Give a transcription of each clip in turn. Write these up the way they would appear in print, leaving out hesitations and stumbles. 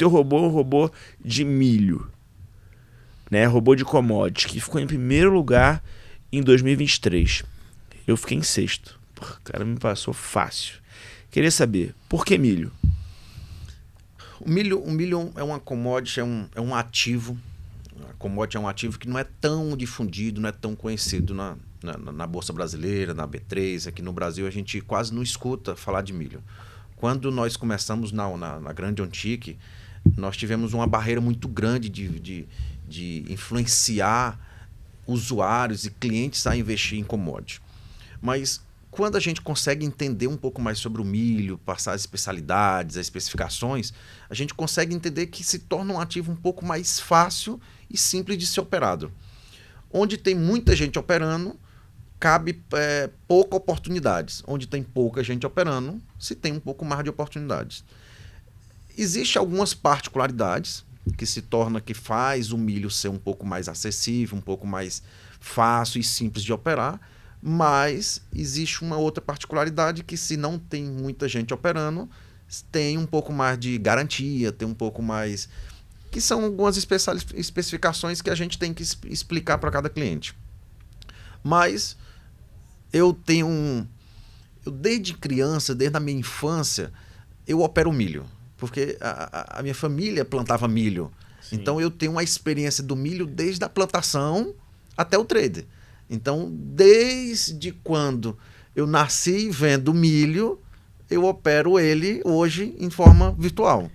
teu robô é um robô de milho, né? Robô de commodities, que ficou em primeiro lugar em 2023. Eu fiquei em sexto. Porra, o cara me passou fácil. Queria saber, por que milho? O milho é uma commodity, é um ativo. A commodity é um ativo que não é tão difundido, não é tão conhecido na Bolsa Brasileira, na B3. Aqui no Brasil a gente quase não escuta falar de milho. Quando nós começamos na Grande Ontic, nós tivemos uma barreira muito grande de influenciar usuários e clientes a investir em commodity. Mas quando a gente consegue entender um pouco mais sobre o milho, passar as especialidades, as especificações, a gente consegue entender que se torna um ativo um pouco mais fácil e simples de ser operado. Onde tem muita gente operando, cabe pouca oportunidades. Onde tem pouca gente operando, se tem um pouco mais de oportunidades. Existem algumas particularidades que faz o milho ser um pouco mais acessível, um pouco mais fácil e simples de operar, mas existe uma outra particularidade que, se não tem muita gente operando, tem um pouco mais de garantia, tem um pouco mais... que são algumas especificações que a gente tem que explicar para cada cliente. Mas eu desde criança, desde a minha infância, eu opero milho, porque a minha família plantava milho. Sim. Então eu tenho uma experiência do milho desde a plantação até o trade. Então, desde quando eu nasci vendo milho, eu opero ele hoje em forma virtual.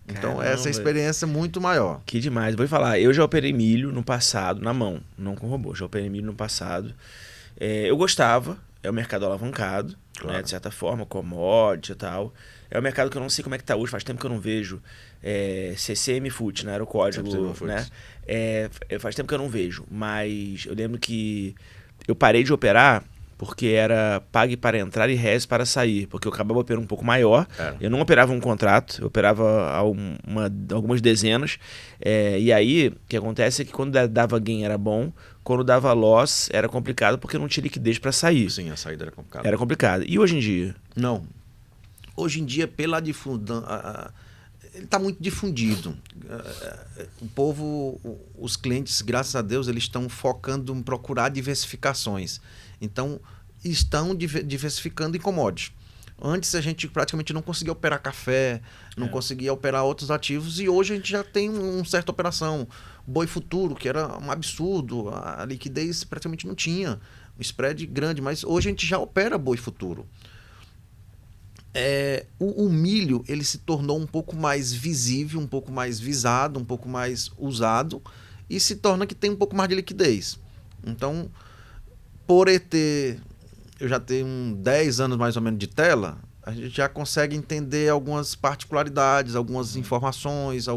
Então, Caramba, essa é a experiência muito maior. Que demais. Vou falar, eu já operei milho no passado, na mão, não com robô. Já operei milho no passado. Eu gostava, é um mercado alavancado, Claro. né, de certa forma, commodity e tal. É um mercado que eu não sei como é que tá hoje, faz tempo que eu não vejo. CCM Foot, né, era o código, né? Faz tempo que eu não vejo, mas eu lembro que eu parei de operar porque era pague para entrar e reze para sair, porque eu acabava operando um pouco maior. Eu não operava um contrato, eu operava algumas dezenas. E aí, o que acontece é que quando dava gain era bom, quando dava loss era complicado porque não tinha liquidez para sair. Sim, a saída era complicada. Era complicado. E hoje em dia? Não. Hoje em dia, pela difusão... ele está muito difundido. O povo, os clientes, graças a Deus, eles estão focando em procurar diversificações. Então, estão diversificando em commodities. Antes a gente praticamente não conseguia operar café, não conseguia operar outros ativos, e hoje a gente já tem uma certa operação. Boi futuro, que era um absurdo, a liquidez praticamente não tinha, um spread grande, mas hoje a gente já opera boi futuro. O milho, ele se tornou um pouco mais visível, um pouco mais visado, um pouco mais usado, e se torna que tem um pouco mais de liquidez. Então, por eu já tenho 10 anos mais ou menos de tela, a gente já consegue entender algumas particularidades, algumas informações,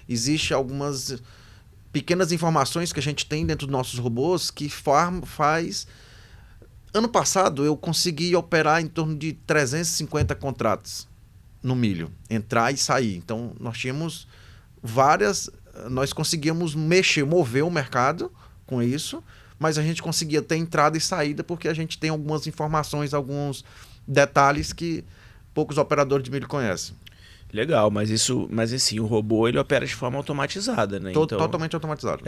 existem algumas pequenas informações que a gente tem dentro dos nossos robôs que faz... Ano passado eu consegui operar em torno de 350 contratos no milho, entrar e sair. Então nós tínhamos nós conseguíamos mover o mercado com isso, mas a gente conseguia ter entrada e saída porque a gente tem algumas informações, alguns detalhes que poucos operadores de milho conhecem. Legal, mas assim, o robô ele opera de forma automatizada, né? Então, totalmente automatizado.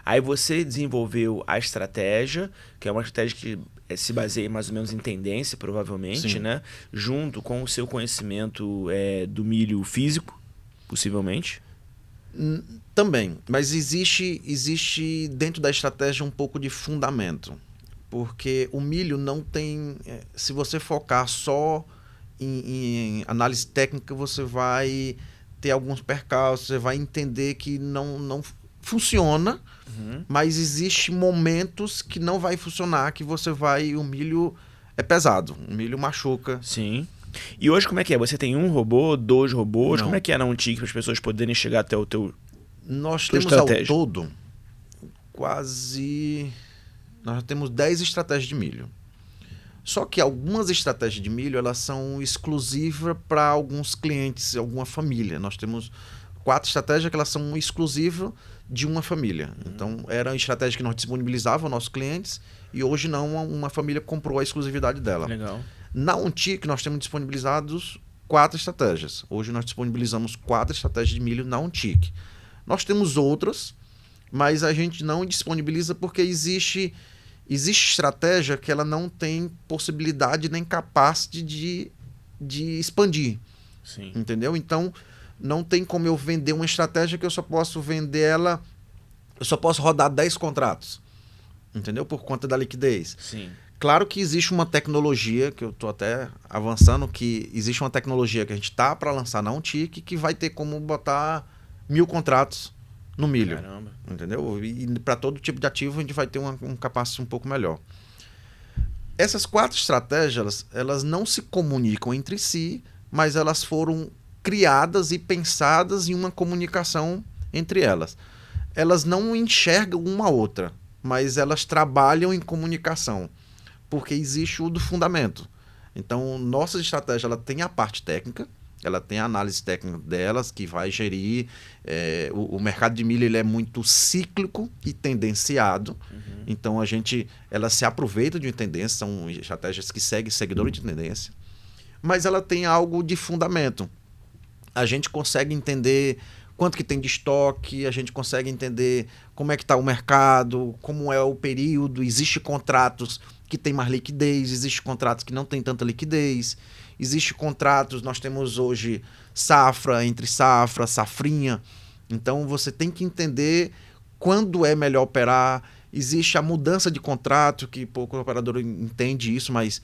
Aí você desenvolveu a estratégia, que é uma estratégia que se baseia mais ou menos em tendência, provavelmente, Sim. né? Junto com o seu conhecimento do milho físico, possivelmente. Também, mas existe dentro da estratégia um pouco de fundamento, porque o milho não tem... se você focar só em análise técnica, você vai ter alguns percalços, você vai entender que não funciona, mas existe momentos que não vai funcionar, que o milho é pesado, o milho machuca. Sim. E hoje como é que é? Você tem um robô, 2 robôs? Não. Como é que é na Ontic para as pessoas poderem chegar até o teu... Nós tua temos estratégia? ao todo nós temos 10 estratégias de milho. Só que algumas estratégias de milho, elas são exclusivas para alguns clientes, alguma família. Nós temos 4 estratégias que elas são exclusivas de uma família. Então, era uma estratégia que nós disponibilizávamos aos nossos clientes e hoje não, uma família comprou a exclusividade dela. Legal. Na Ontic, nós temos disponibilizados 4 estratégias. Hoje nós disponibilizamos 4 estratégias de milho na OnTick. Nós temos outras, mas a gente não disponibiliza porque existe estratégia que ela não tem possibilidade nem capacidade de expandir. Sim. Entendeu? Então, não tem como eu vender uma estratégia que eu só posso vender ela, eu só posso rodar 10 contratos. Entendeu? Por conta da liquidez. Sim. Claro que existe uma tecnologia, que eu estou até avançando, que existe uma tecnologia que a gente está para lançar na OnTick que vai ter como botar 1000 contratos no milho. Caramba. Entendeu? E para todo tipo de ativo a gente vai ter um capacity um pouco melhor. Essas 4 estratégias, elas não se comunicam entre si, mas elas foram criadas e pensadas em uma comunicação entre elas. Elas não enxergam uma a outra, mas elas trabalham em comunicação. Porque existe o do fundamento. Então, nossa estratégia ela tem a parte técnica, ela tem a análise técnica delas, que vai gerir. O mercado de milho ele é muito cíclico e tendenciado. Uhum. Então, ela se aproveita de uma tendência, são estratégias que seguem seguidores de tendência. Mas ela tem algo de fundamento. A gente consegue entender quanto que tem de estoque, a gente consegue entender como é que está o mercado, como é o período, existe contratos que tem mais liquidez, existe contratos que não tem tanta liquidez, existe contratos, nós temos hoje safra, entre safra, safrinha, então você tem que entender quando é melhor operar, existe a mudança de contrato, que pouco operador entende isso, mas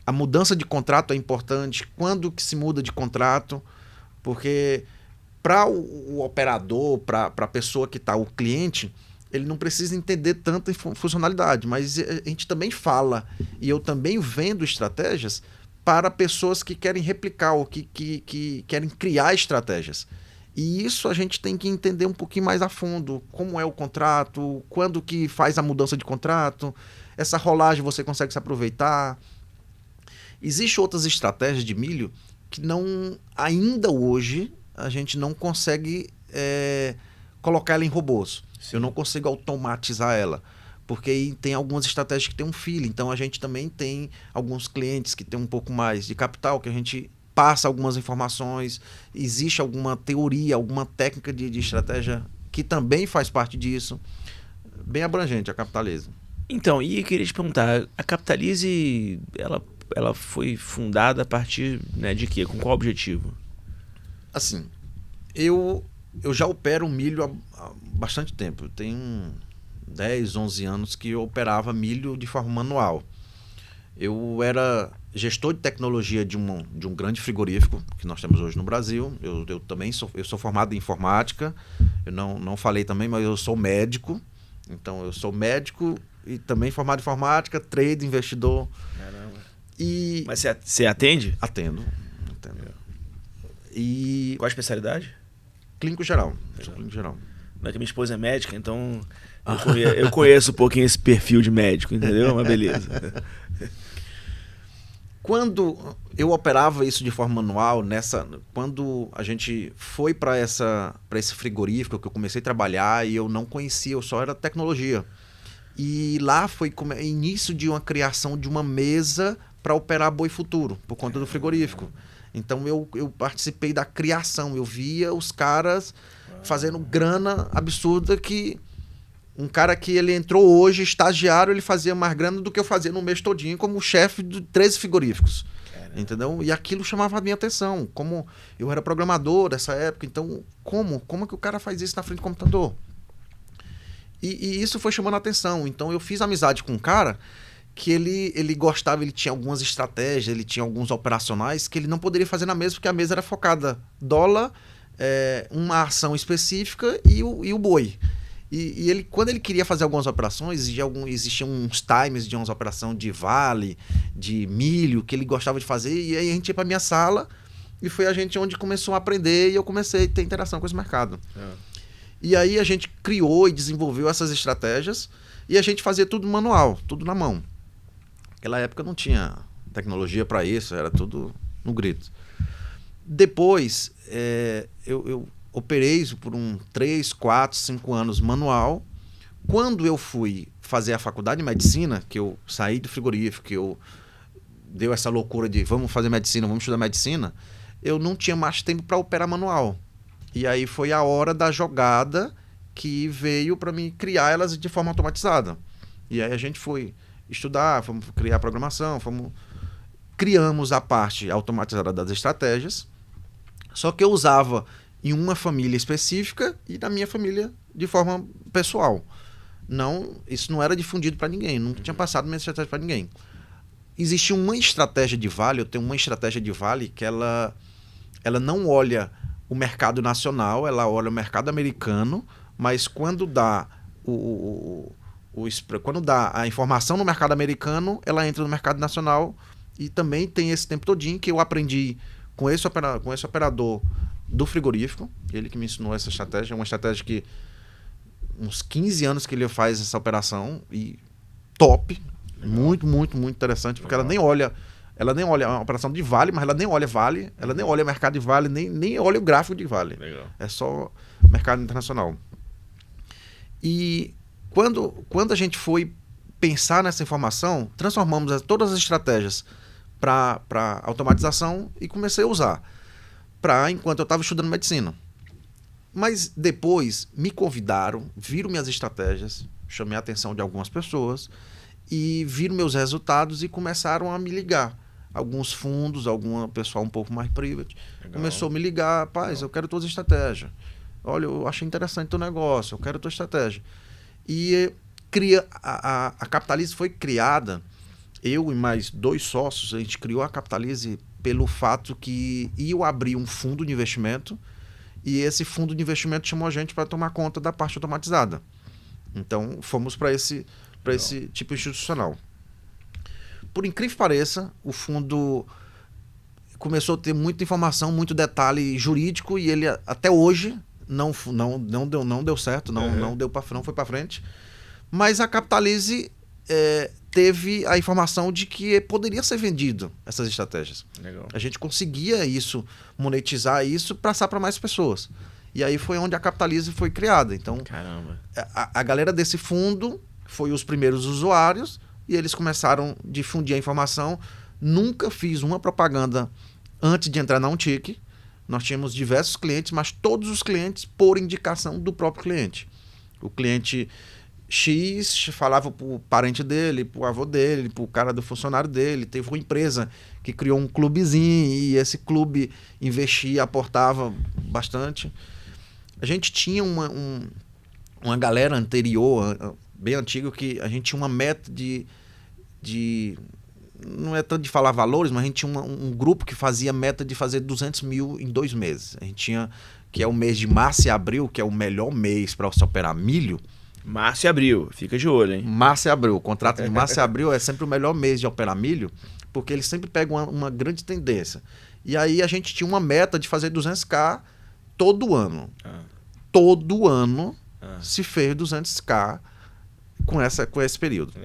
a mudança de contrato é importante, quando que se muda de contrato, porque para o operador, para a pessoa que está, o cliente, ele não precisa entender tanta funcionalidade, mas a gente também fala, e eu também vendo estratégias para pessoas que querem replicar ou que querem criar estratégias. E isso a gente tem que entender um pouquinho mais a fundo, como é o contrato, quando que faz a mudança de contrato, essa rolagem você consegue se aproveitar. Existem outras estratégias de milho que não, ainda hoje a gente não consegue colocar ela em robôs. Sim. Eu não consigo automatizar ela, porque tem algumas estratégias que tem um feeling. Então a gente também tem alguns clientes que tem um pouco mais de capital, que a gente passa algumas informações, existe alguma teoria, alguma técnica de estratégia que também faz parte disso. Bem abrangente a Capitalize. Então, e eu queria te perguntar, a Capitalize, ela foi fundada a partir, né, de quê? Com qual objetivo? Assim, eu já opero milho há bastante tempo. Eu tenho 10, 11 anos que eu operava milho de forma manual. Eu era gestor de tecnologia de um grande frigorífico que nós temos hoje no Brasil. Eu também sou formado em informática. Eu não falei também, mas eu sou médico. Então, eu sou médico e também formado em informática, trade, investidor. Caramba. E... Mas você atende? Atendo. E... Qual a especialidade? Clínico geral. Sou clínico geral. Não é que minha esposa é médica, então eu conheço um pouquinho esse perfil de médico, entendeu? Mas beleza. Quando eu operava isso de forma manual, quando a gente foi para esse frigorífico que eu comecei a trabalhar e eu não conhecia, eu só era tecnologia. E lá foi início de uma criação de uma mesa para operar boi futuro, por conta do frigorífico. Então eu participei da criação, eu via os caras fazendo grana absurda, que um cara que ele entrou hoje, estagiário, ele fazia mais grana do que eu fazia no mês todinho como chefe de 13 frigoríficos. Caramba. Entendeu? E aquilo chamava a minha atenção, como eu era programador dessa época, então como que o cara faz isso na frente do computador? E isso foi chamando a atenção, então eu fiz amizade com um cara que ele gostava, ele tinha algumas estratégias, ele tinha alguns operacionais que ele não poderia fazer na mesa, porque a mesa era focada dólar, uma ação específica e o boi. E ele, quando ele queria fazer algumas operações, existiam uns times de umas operações de vale, de milho, que ele gostava de fazer, e aí a gente ia para minha sala, e foi a gente onde começou a aprender, e eu comecei a ter interação com esse mercado. E aí a gente criou e desenvolveu essas estratégias, e a gente fazia tudo manual, tudo na mão. Naquela época não tinha tecnologia para isso, era tudo no grito. Depois, eu operei isso por 3, 4, 5 anos manual. Quando eu fui fazer a faculdade de medicina, que eu saí do frigorífico, que eu deu essa loucura de vamos fazer medicina, vamos estudar medicina, eu não tinha mais tempo para operar manual. E aí foi a hora da jogada que veio para mim criar elas de forma automatizada. E aí a gente foi estudar, fomos criar programação, criamos a parte automatizada das estratégias, só que eu usava em uma família específica e na minha família de forma pessoal. Isso não era difundido para ninguém, nunca tinha passado minha estratégia para ninguém. Existe uma estratégia de Vale, eu tenho uma estratégia de Vale que ela não olha o mercado nacional, ela olha o mercado americano, mas quando dá quando dá a informação no mercado americano, ela entra no mercado nacional. E também tem esse tempo todinho que eu aprendi com esse operador do frigorífico, ele que me ensinou essa estratégia, é uma estratégia que uns 15 anos que ele faz essa operação e top, muito, muito, muito interessante, porque ela nem olha a operação de Vale, mas ela nem olha Vale, ela nem olha o mercado de Vale, nem olha o gráfico de Vale. Legal. É só mercado internacional. E quando a gente foi pensar nessa informação, transformamos todas as estratégias para automatização e comecei a usar enquanto eu estava estudando medicina. Mas depois me convidaram, viram minhas estratégias, chamei a atenção de algumas pessoas e viram meus resultados e começaram a me ligar. Alguns fundos, algum pessoal um pouco mais private, começou a me ligar, rapaz, eu quero toda a estratégia. Olha, eu achei interessante teu negócio, eu quero tua estratégia. E a Capitalize foi criada, eu e mais 2 sócios, a gente criou a Capitalize pelo fato que eu abri um fundo de investimento e esse fundo de investimento chamou a gente para tomar conta da parte automatizada. Então, fomos para esse tipo institucional. Por incrível que pareça, o fundo começou a ter muita informação, muito detalhe jurídico e ele até hoje não deu certo, não foi para frente. Mas a Capitalize teve a informação de que poderia ser vendido essas estratégias. Legal. A gente conseguia monetizar isso, passar para mais pessoas. E aí foi onde a Capitalize foi criada. Então, caramba. A galera desse fundo foi os primeiros usuários e eles começaram a difundir a informação. Nunca fiz uma propaganda antes de entrar na Untic. Nós tínhamos diversos clientes, mas todos os clientes por indicação do próprio cliente. O cliente X falava pro parente dele, pro avô dele, pro cara do funcionário dele. Teve uma empresa que criou um clubezinho e esse clube investia, aportava bastante. A gente tinha uma galera anterior, bem antiga, que a gente tinha uma meta de não é tanto de falar valores, mas a gente tinha um grupo que fazia meta de fazer 200 mil em 2 meses. A gente tinha, que é o mês de março e abril, que é o melhor mês para você operar milho. Março e abril, fica de olho, hein? Março e abril, o contrato de março e abril é sempre o melhor mês de operar milho, porque eles sempre pegam uma grande tendência. E aí a gente tinha uma meta de fazer 200k todo ano. Todo ano se fez 200k com esse período.